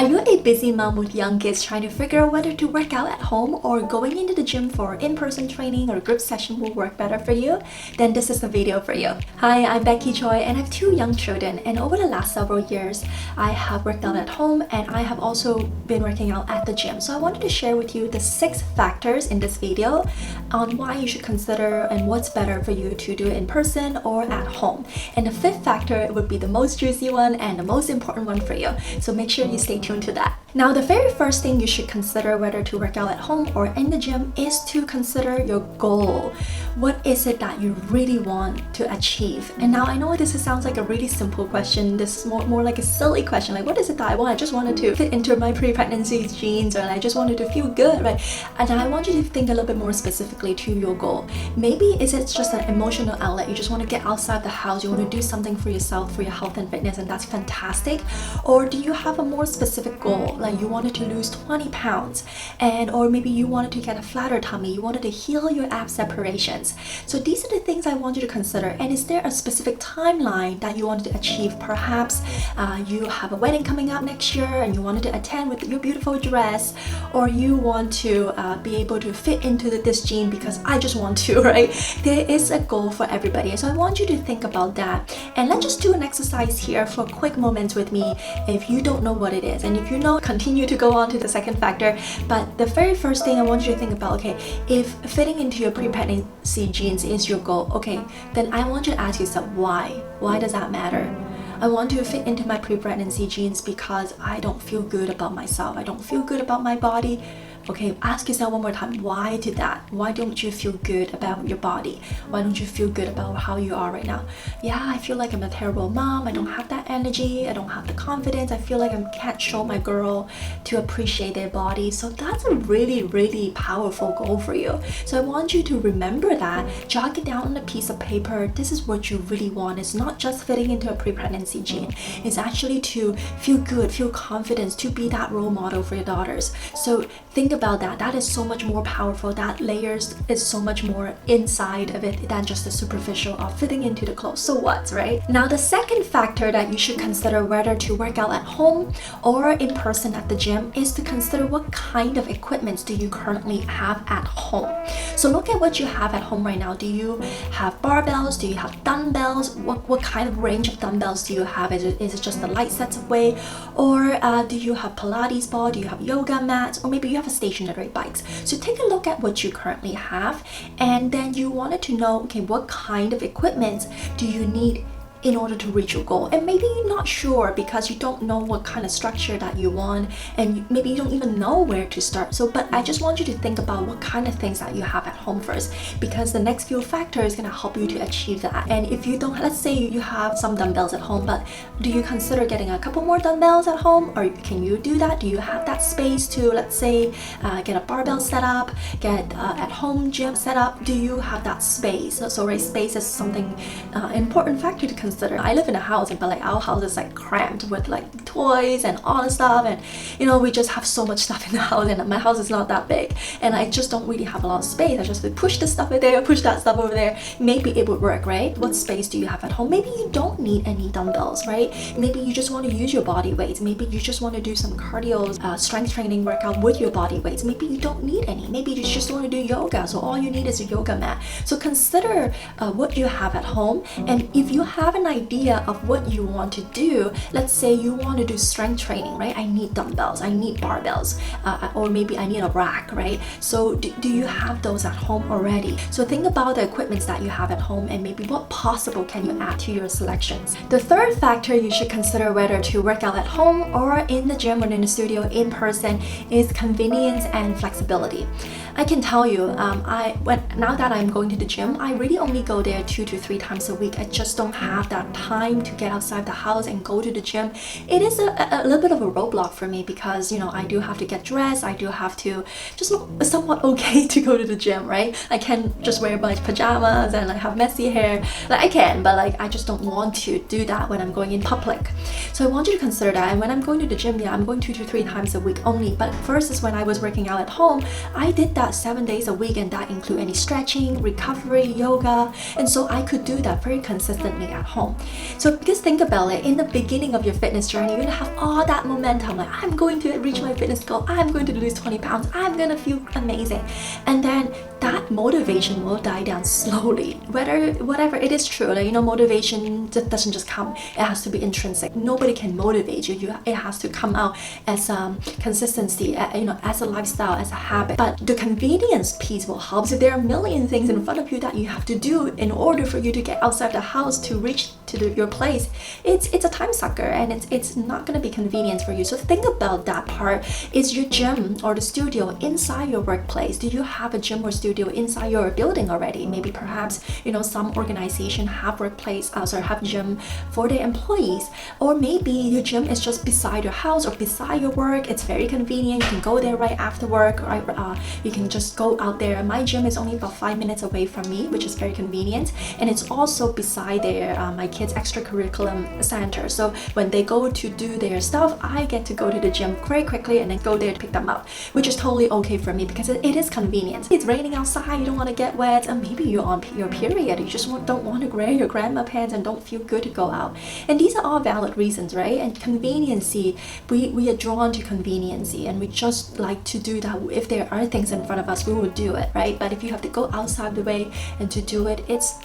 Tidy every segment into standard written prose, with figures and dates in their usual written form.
Are you a busy mom with young kids trying to figure out whether to work out at home or going into the gym for in-person training or group session will work better for you? Then this is the video for you. Hi, I'm Becky Choi and I have 2 young children, and over the last several years I have worked out at home and I have also been working out at the gym. So I wanted to share with you the 6 factors in this video on why you should consider and what's better for you to do it in person or at home. And the 5th factor would be the most juicy one and the most important one for you. So make sure you stay tuned to that. Now, the very first thing you should consider whether to work out at home or in the gym is to consider your goal. What is it that you really want to achieve? And now I know this sounds like a really simple question. This is more like a silly question. Like, what is it that I want? I just wanted to fit into my pre-pregnancy jeans, and I just wanted to feel good, right? And I want you to think a little bit more specifically to your goal. Maybe is it just an emotional outlet? You just want to get outside the house. You want to do something for yourself, for your health and fitness, and that's fantastic. Or do you have a more specific goal? Like you wanted to lose 20 pounds, or maybe you wanted to get a flatter tummy, you wanted to heal your ab separations. So these are the things I want you to consider. And is there a specific timeline that you wanted to achieve? Perhaps you have a wedding coming up next year and you wanted to attend with your beautiful dress, or you want to be able to fit into this jean because I just want to, right? There is a goal for everybody. So I want you to think about that. And let's just do an exercise here for quick moments with me if you don't know what it is. And if you know, continue to go on to the second factor. But the very first thing I want you to think about, okay, if fitting into your pre-pregnancy jeans is your goal, okay, then I want you to ask yourself why. Why does that matter? I want to fit into my pre-pregnancy jeans because I don't feel good about myself. I don't feel good about my body. Okay, ask yourself one more time, why did that? Why don't you feel good about your body? Why don't you feel good about how you are right now? Yeah, I feel like I'm a terrible mom. I don't have that energy. I don't have the confidence. I feel like I can't show my girl to appreciate their body. So that's a really, really powerful goal for you. So I want you to remember that, jot it down on a piece of paper. This is what you really want. It's not just fitting into a pre-pregnancy jean. It's actually to feel good, feel confidence, to be that role model for your daughters. So think about that. That is so much more powerful. That layers is so much more inside of it than just the superficial of fitting into the clothes. So what, right? Now, the second factor that you should consider whether to work out at home or in person at the gym is to consider what kind of equipment do you currently have at home. So look at what you have at home right now. Do you have barbells? Do you have dumbbells? What kind of range of dumbbells do you have? Is it just the light sets of weight? Or do you have Pilates ball? Do you have yoga mats? Or maybe you have a stationary bikes. So take a look at what you currently have, and then you wanted to know, okay, what kind of equipment do you need in order to reach your goal? And maybe you're not sure because you don't know what kind of structure that you want, and maybe you don't even know where to start. So, but I just want you to think about what kind of things that you have at home first, because the next few factors is going to help you to achieve that. And if you don't, let's say you have some dumbbells at home, but do you consider getting a couple more dumbbells at home, or can you do that? Do you have that space to, let's say, get a barbell set up, get at home gym set up? Do you have that space? So right, space is something important factor to consider. I live in a house, but like our house is like cramped with like toys and all the stuff, and you know, we just have so much stuff in the house, and my house is not that big, and I just don't really have a lot of space. I just push this stuff over there, push that stuff over there. Maybe it would work, right? What space do you have at home? Maybe you don't need any dumbbells, right? Maybe you just want to use your body weights. Maybe you just want to do some cardio, strength training workout with your body weights. Maybe you don't need any. Maybe you just want to do yoga, so all you need is a yoga mat. So consider what you have at home, and if you have an idea of what you want to do, let's say you want to do strength training, right? I need dumbbells, I need barbells, or maybe I need a rack, right? So do you have those at home already? So think about the equipments that you have at home and maybe what possible can you add to your selections. The third factor you should consider whether to work out at home or in the gym or in the studio in person is convenience and flexibility. I can tell you, now that I'm going to the gym, I really only go there 2 to 3 times a week. I just don't have that time to get outside the house and go to the gym. It is a little bit of a roadblock for me because, you know, I do have to get dressed. I do have to just look somewhat okay to go to the gym, right? I can't just wear my pajamas and like have messy hair. Like I can, but like I just don't want to do that when I'm going in public. So I want you to consider that. And when I'm going to the gym, yeah, I'm going 2 to 3 times a week only. But versus when I was working out at home, I did that 7 days a week, and that include any stretching, recovery, yoga, and so I could do that very consistently at home. So because think about it, in the beginning of your fitness journey, you're gonna have all that momentum, like I'm going to reach my fitness goal, I'm going to lose 20 pounds, I'm gonna feel amazing, and then that motivation will die down slowly. Whatever it is true, like, you know, motivation doesn't just come, it has to be intrinsic. Nobody can motivate you. It has to come out as consistency, you know, as a lifestyle, as a habit. But the convenience piece will help. So there are a million things in front of you that you have to do in order for you to get outside the house to reach to your place. It's a time sucker, and it's not going to be convenient for you. So think about that part. Is your gym or the studio inside your workplace? Do you have a gym or studio inside your building already? Maybe perhaps, you know, some organization have have gym for their employees, or maybe your gym is just beside your house or beside your work. It's very convenient. You can go there right after work, right? You can just go out there. My gym is only about 5 minutes away from me, which is very convenient, and it's also beside their my kids' extracurriculum center. So when they go to do their stuff, I get to go to the gym very quickly and then go there to pick them up, which is totally okay for me because it is convenient. It's raining outside, you don't want to get wet, and maybe you're on your period, you just don't want to wear your grandma pants and don't feel good to go out. And these are all valid reasons, right? And conveniency, we are drawn to conveniency, and we just like to do that. If there are things in front of us, we will do it, right? But if you have to go outside the way and to do it, it's,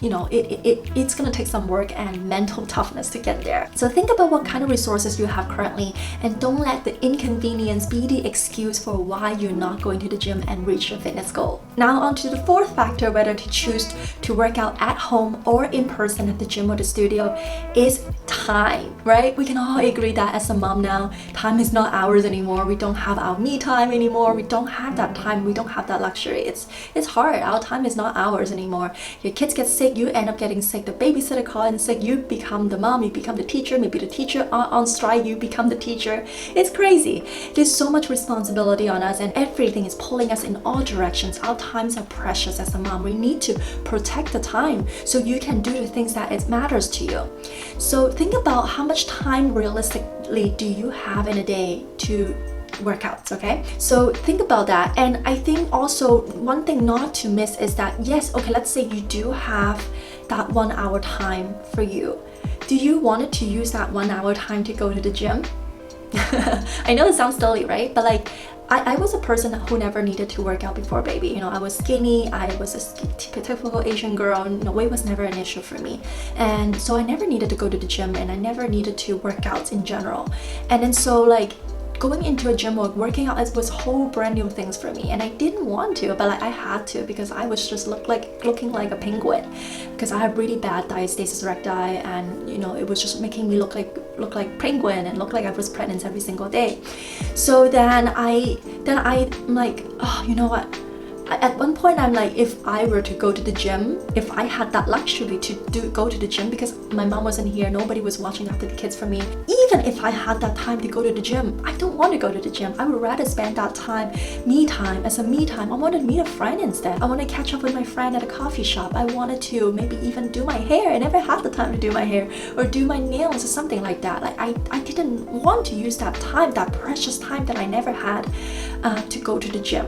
you know, it's gonna take some work and mental toughness to get there. So think about what kind of resources you have currently, and don't let the inconvenience be the excuse for why you're not going to the gym and reach your fitness goal. Now on to the fourth factor, whether to choose to work out at home or in person at the gym or the studio, is time, right? We can all agree that as a mom now, time is not ours anymore. We don't have our me time anymore. We don't have that time. We don't have that luxury. It's hard. Our time is not ours anymore. Your kids get sick, you end up getting sick, the babysitter calls in sick, you become the mom, you become the teacher, maybe the teacher on strike, you become the teacher. It's crazy. There's so much responsibility on us, and everything is pulling us in all directions. Our times are precious as a mom. We need to protect the time so you can do the things that it matters to you. So think about how much time realistically do you have in a day to workouts, okay? So think about that. And I think also one thing not to miss is that, yes, okay, let's say you do have that 1 hour time for you. Do you want to use that 1 hour time to go to the gym? I know it sounds silly, right? But like, I was a person who never needed to work out before baby. You know, I was skinny, I was a typical Asian girl, you know, weight was never an issue for me. And so I never needed to go to the gym, and I never needed to work out in general. And then so like, going into a gym or working out was whole brand new things for me, and I didn't want to, but like I had to because I was just looking like a penguin because I have really bad diastasis recti, and you know, it was just making me look like penguin and look like I was pregnant every single day. So then I'm like, oh, you know what? At one point I'm like, if I were to go to the gym, if I had that luxury to go to the gym because my mom wasn't here, nobody was watching after the kids for me, even if I had that time to go to the gym, I don't want to go to the gym. I would rather spend that time, me time. I want to meet a friend instead. I want to catch up with my friend at a coffee shop. I wanted to maybe even do my hair. I never had the time to do my hair or do my nails or something like that. Like I didn't want to use that time, that precious time that I never had to go to the gym.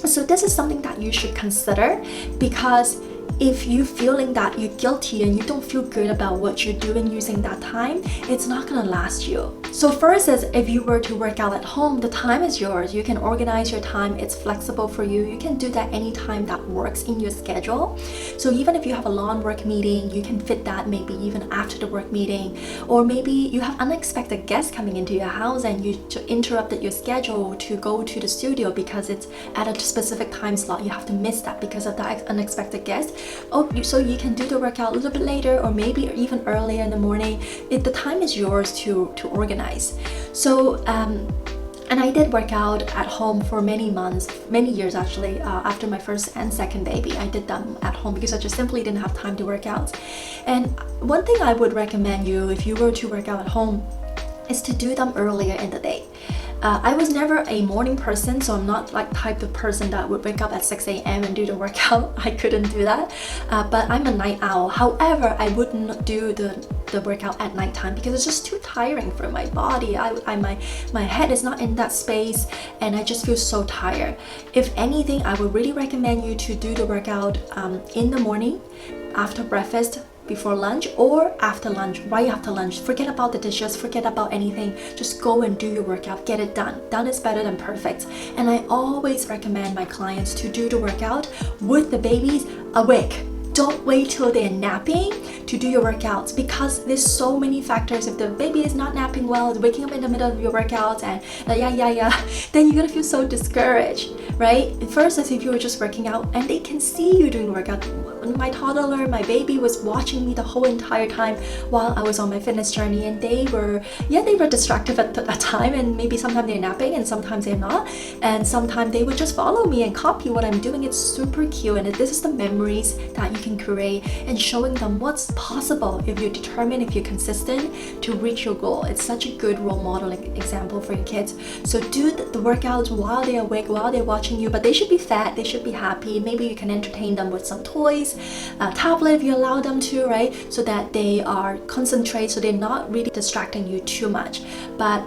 So this is something that you should consider, because if you're feeling that you're guilty and you don't feel good about what you're doing using that time, it's not gonna last you. So first is, if you were to work out at home, the time is yours. You can organize your time. It's flexible for you. You can do that anytime that works in your schedule. So even if you have a long work meeting, you can fit that maybe even after the work meeting. Or maybe you have unexpected guests coming into your house and you interrupted your schedule to go to the studio because it's at a specific time slot. You have to miss that because of that unexpected guest. So you can do the workout a little bit later, or maybe even earlier in the morning. The time is yours to organize. So and I did work out at home for many months, many years actually, after my first and second baby. I did them at home because I just simply didn't have time to work out. And one thing I would recommend you, if you were to work out at home, is to do them earlier in the day. I was never a morning person, so I'm not like type of person that would wake up at 6 a.m. and do the workout. I couldn't do that. But I'm a night owl. However, I wouldn't do the workout at nighttime because it's just too tiring for my body. My head is not in that space and I just feel so tired. If anything, I would really recommend you to do the workout in the morning, after breakfast, before lunch, or after lunch, right after lunch. Forget about the dishes, forget about anything. Just go and do your workout, get it done. Done is better than perfect. And I always recommend my clients to do the workout with the babies awake. Don't wait till they're napping to do your workouts because there's so many factors. If the baby is not napping well, waking up in the middle of your workouts and then you're gonna feel so discouraged, right? First, as if you were just working out and they can see you doing the workout. My toddler, my baby was watching me the whole entire time while I was on my fitness journey, and they were distracted at that time, and maybe sometimes they're napping and sometimes they're not, and sometimes they would just follow me and copy what I'm doing. It's super cute, and this is the memories that you can create and showing them what's possible if you're determined, if you're consistent to reach your goal. It's such a good role model example for your kids. So do the workouts while they're awake, while they're watching you, but they should be fed, they should be happy. Maybe you can entertain them with some toys, a tablet if you allow them to, right? So that they are concentrate, so they're not really distracting you too much. But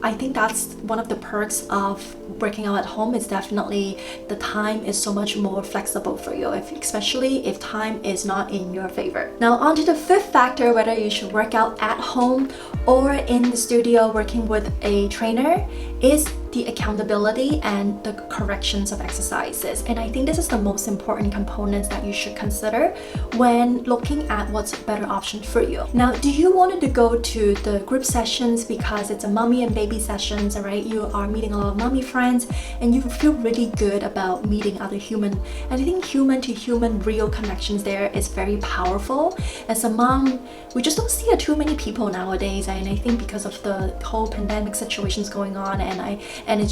I think that's one of the perks of working out at home, is definitely the time is so much more flexible for you, especially if time is not in your favor. Now on to the fifth factor, whether you should work out at home or in the studio working with a trainer, is the accountability and the corrections of exercises. And I think this is the most important components that you should consider when looking at what's a better option for you. Now, do you want to go to the group sessions because it's a mommy and baby sessions, right? You are meeting a lot of mommy friends and you feel really good about meeting other human. And I think human to human real connections there is very powerful. As a mom, we just don't see too many people nowadays, and I think because of the whole pandemic situations going on,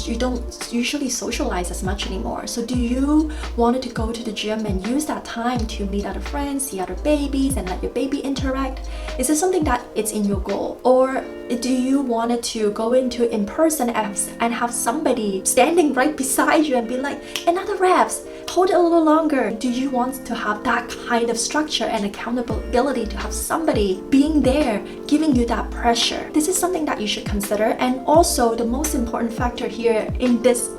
you don't usually socialize as much anymore. So do you want to go to the gym and use that time to meet other friends, see other babies, and let your baby interact? Is this something that it's in your goal? Or do you want to go into in person and have somebody standing right beside you and be like, another reps, hold it a little longer? Do you want to have that kind of structure and accountability to have somebody being there, giving you that pressure? This is something that you should consider. And also the most important factor here in this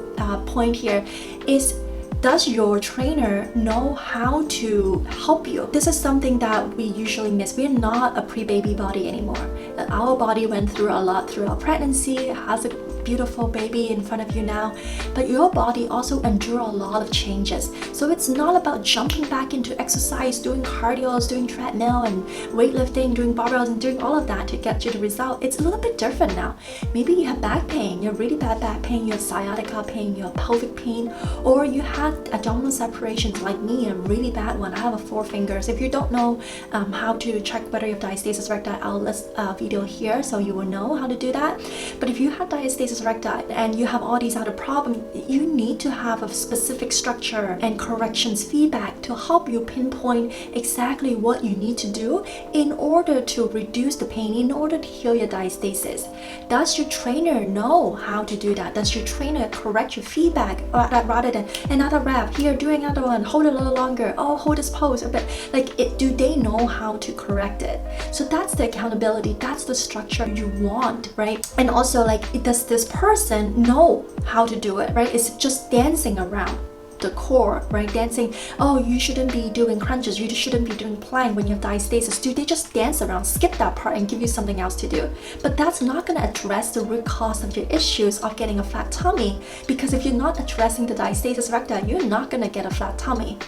point here is, does your trainer know how to help you? This is something that we usually miss. We're not a pre-baby body anymore. Our body went through a lot through our pregnancy, has a beautiful baby in front of you now, but your body also endure a lot of changes. So it's not about jumping back into exercise, doing cardio, doing treadmill and weightlifting, doing barbells and doing all of that to get you the result. It's a little bit different now. Maybe you have back pain, you have really bad back pain, you have sciatica pain, you have pelvic pain, or you had abdominal separations like me, a really bad one. I have 4 fingers. If you don't know how to check whether you have diastasis recti, I'll list a video here so you will know how to do that. But if you have diastasis recti and you have all these other problems, you need to have a specific structure and corrections feedback to help you pinpoint exactly what you need to do in order to reduce the pain, in order to heal your diastasis. Does your trainer know how to do that? Does your trainer correct your feedback rather than another rep, here, do another one, hold it a little longer, oh, hold this pose, but do they know how to correct it? So that's the accountability, that's the structure you want, right? And also, does this person know how to do it, right? It's just dancing around the core, right? Dancing, oh, you shouldn't be doing crunches, you shouldn't be doing plank when you have diastasis. Do they just dance around, skip that part and give you something else to do? But that's not going to address the root cause of your issues of getting a flat tummy, because if you're not addressing the diastasis recti, you're not going to get a flat tummy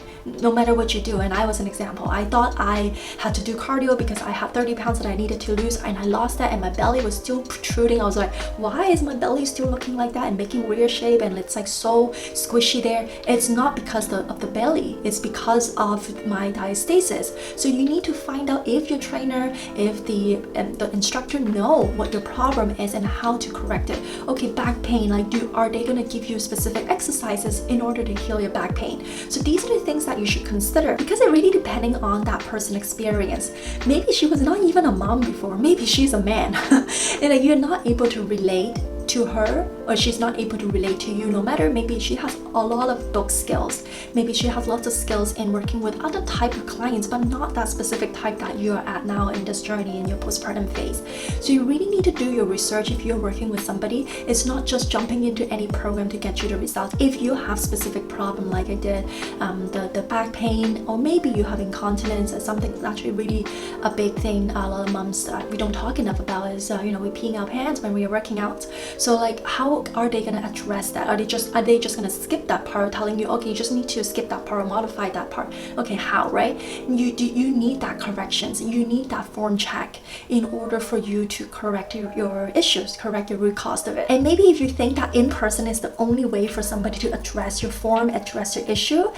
no matter what you do. And I was an example. I thought I had to do cardio because I had 30 pounds that I needed to lose, and I lost that and my belly was still protruding. I was like, why is my belly still looking like that and making weird shape and it's so squishy there? It's not because of the belly, it's because of my diastasis. So you need to find out if your trainer, if the instructor know what your problem is and how to correct it. Okay, back pain, are they gonna give you specific exercises in order to heal your back pain? So these are the things that you should consider, because it really depending on that person's experience. Maybe she was not even a mom before, maybe she's a man and you're not able to relate to her, or she's not able to relate to you, no matter maybe she has a lot of book skills, maybe she has lots of skills in working with other type of clients, but not that specific type that you're at now in this journey in your postpartum phase. So you really need to do your research if you're working with somebody. It's not just jumping into any program to get you the results. If you have specific problem like I did, the back pain, or maybe you have incontinence, or something that's actually really a big thing a lot of moms we don't talk enough about is we're peeing our pants when we are working out. So like, how are they going to address that? Are they just going to skip that part, telling you, okay, you just need to skip that part or modify that part? Okay, how, right? You need that corrections. You need that form check in order for you to correct your issues, correct your root cause of it. And maybe if you think that in person is the only way for somebody to address your form, address your issue,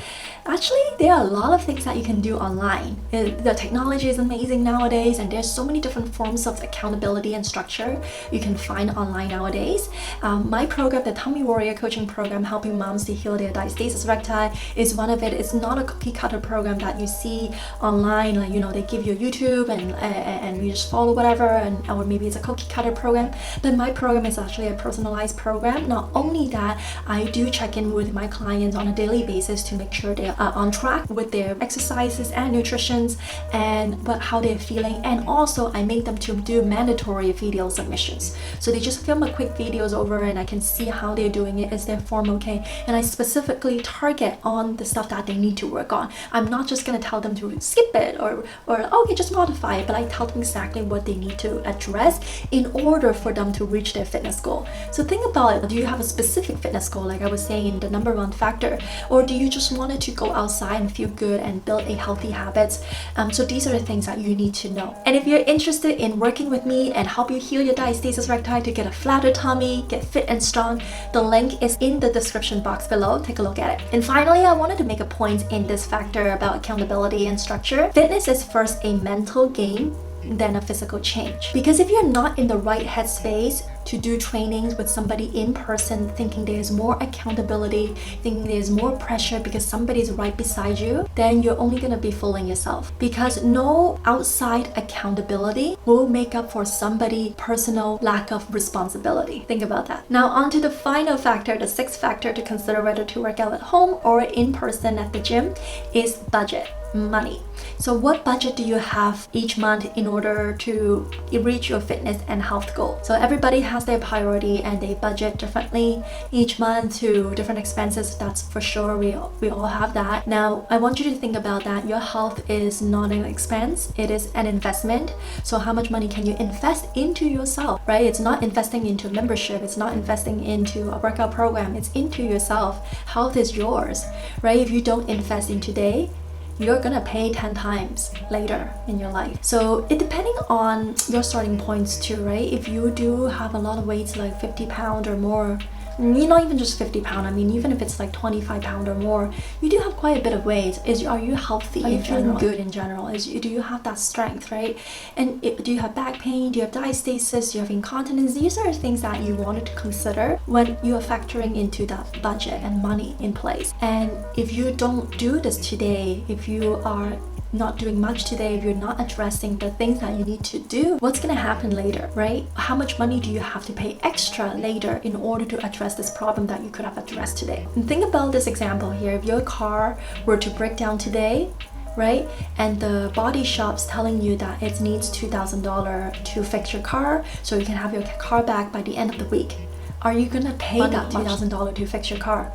actually there are a lot of things that you can do online. The technology is amazing nowadays, and there's so many different forms of accountability and structure you can find online nowadays. My program, the Tummy Warrior Coaching Program, helping moms to heal their diastasis recti, is one of it. It's not a cookie cutter program that you see online, like they give you a YouTube and you just follow whatever, or maybe it's a cookie cutter program. But my program is actually a personalized program. Not only that, I do check in with my clients on a daily basis to make sure they are on track with their exercises and nutritions and how they're feeling. And also I make them to do mandatory video submissions. So they just film a quick videos over, and I can see how they're doing it. Is their form okay? And I specifically target on the stuff that they need to work on. I'm not just going to tell them to skip it or okay, just modify it, but I tell them exactly what they need to address in order for them to reach their fitness goal. So think about it. Do you have a specific fitness goal, like I was saying, the number one factor, or do you just want it to go outside and feel good and build a healthy habits? So these are the things that you need to know. And if you're interested in working with me and help you heal your diastasis recti to get a flatter tummy, get fit and strong, the link is in the description box below. Take a look at it. And finally, I wanted to make a point in this factor about accountability and structure. Fitness is first a mental game, then a physical change. Because if you're not in the right headspace to do trainings with somebody in person, thinking there's more accountability, thinking there's more pressure because somebody's right beside you, then you're only going to be fooling yourself. Because no outside accountability will make up for somebody's personal lack of responsibility. Think about that. Now on to the final factor, the sixth factor to consider whether to work out at home or in person at the gym is budget. Money. So what budget do you have each month in order to reach your fitness and health goal? So everybody has their priority and they budget differently each month to different expenses. That's for sure. We all have that. Now I want you to think about that. Your health is not an expense, it is an investment. So how much money can you invest into yourself, right? It's not investing into membership, it's not investing into a workout program, it's into yourself. Health is yours, right? If you don't invest in today, you're gonna pay 10 times later in your life. So it depending on your starting points too, right? If you do have a lot of weights, like 50 pounds or more, not even just 50 pounds, I mean even if it's like 25 pounds or more, you do have quite a bit of weight. Are you healthy? Are you feeling good in general? Do you have that strength, right? And do you have back pain? Do you have diastasis? Do you have incontinence? These are things that you wanted to consider when you are factoring into that budget and money in place. And if you don't do this today, if you are not doing much today, if you're not addressing the things that you need to do, what's gonna happen later, right? How much money do you have to pay extra later in order to address this problem that you could have addressed today? And think about this example here. If your car were to break down today, right, and the body shop's telling you that it needs $2,000 to fix your car so you can have your car back by the end of the week, are you gonna pay that $2,000 to fix your car?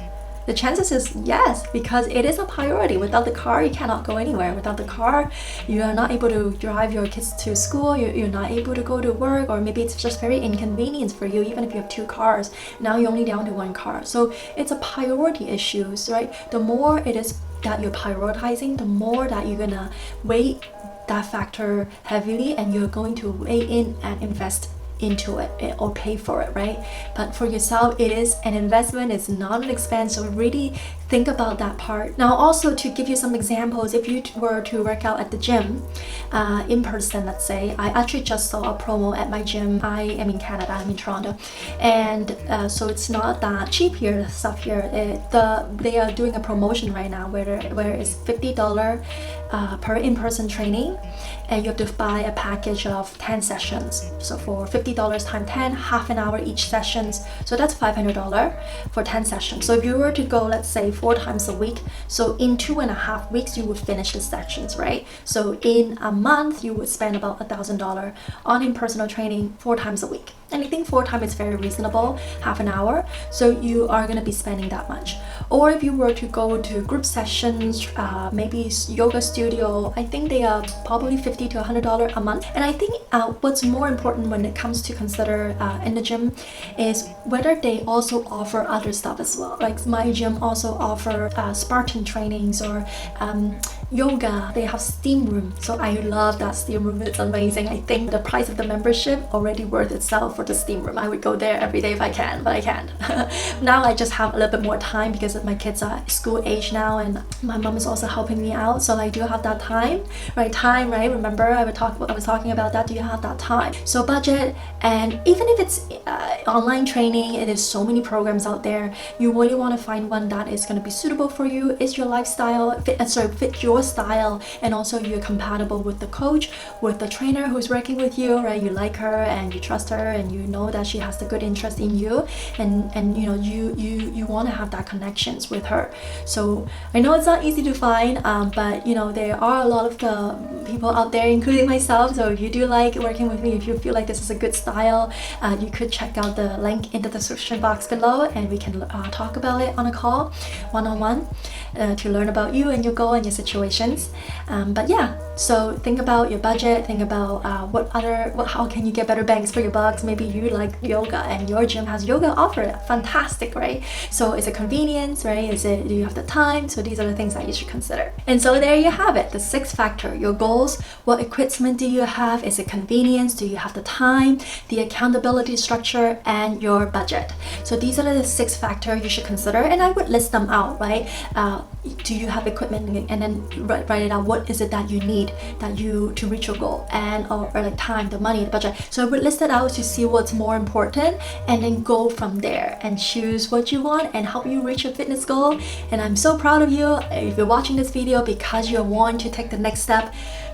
The chances is yes, because it is a priority. Without the car, you cannot go anywhere. Without the car, you are not able to drive your kids to school, you're not able to go to work, or maybe it's just very inconvenient for you, even if you have 2 cars. Now you're only down to 1 car. So it's a priority issue, right? The more it is that you're prioritizing, the more that you're gonna weigh that factor heavily, and you're going to weigh in and invest into it or pay for it, right? But for yourself, it is an investment, it's not an expense. So really think about that part. Now also, to give you some examples, if you were to work out at the gym in person, let's say, I actually just saw a promo at my gym. I am in Canada, I'm in Toronto, and so it's not that cheap here, the stuff here. They are doing a promotion right now where it's $50 per in-person training, and you have to buy a package of 10 sessions. So for $50 times 10, half an hour each sessions, so that's $500 for 10 sessions. So if you were to go, let's say, 4 times a week, so in 2.5 weeks you would finish the sessions, right? So in a month you would spend about $1,000 on in-personal training 4 times a week. And I think 4 times is very reasonable, half an hour, so you are going to be spending that much. Or if you were to go to group sessions, maybe yoga studio, I think they are probably $50 to $100 a month. And I think what's more important when it comes to consider in the gym is whether they also offer other stuff as well. Like my gym also offer Spartan trainings or yoga. They have steam room, so I love that steam room. It's amazing. I think the price of the membership already worth itself for the steam room. I would go there every day if I can, but I can't. Now I just have a little bit more time because my kids are school age now, and my mom is also helping me out, so I do have that time, right? Remember I was talking about that. Do you have that time? So budget, and even if it's online training, it is so many programs out there. You really want to find one that is going to be suitable for you, is your lifestyle, fit your style, and also you're compatible with the coach, with the trainer who's working with you, right? You like her and you trust her, and you know that she has the good interest in you, and you know you want to have that connections with her. So I know it's not easy to find, but you know there are a lot of people out there, including myself. So if you do like working with me, if you feel like this is a good style, you could check out the link in the description box below, and we can talk about it on a call, one-on-one, to learn about you and your goal and your situations. But yeah, so think about your budget, think about how can you get better bangs for your bucks. Maybe you like yoga and your gym has yoga offer. Fantastic, right? So is it convenience, right? Do you have the time? So these are the things that you should consider. And so there you have it, the 6 factor: your goals, what equipment do you have, is it convenience, do you have the time, the accountability structure, and your budget. So these are the 6 factors you should consider, and I would list them out, right? Do you have equipment, and then write it out. What is it that you need to reach your goal, and or like time, the money, the budget. So I would list it out to see what's more important, and then go from there and choose what you want and help you reach your fitness goal. And I'm so proud of you if you're watching this video because you want to take the next step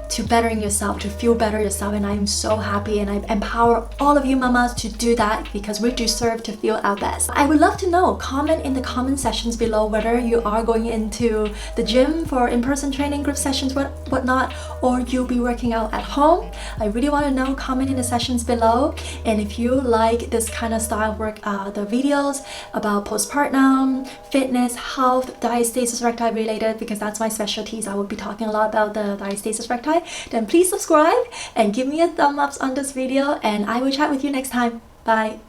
to bettering yourself, to feel better yourself, and I'm so happy, and I empower all of you mamas to do that because we deserve to feel our best. I would love to know, comment in the comment sections below whether you are going into the gym for in-person training, group sessions, whatnot, or you'll be working out at home. I really want to know. Comment in the sections below. And if you like this kind of style work, the videos about postpartum, fitness, health, diastasis recti related, because that's my specialties, I will be talking a lot about the diastasis recti, then please subscribe and give me a thumb up on this video, and I will chat with you next time. Bye.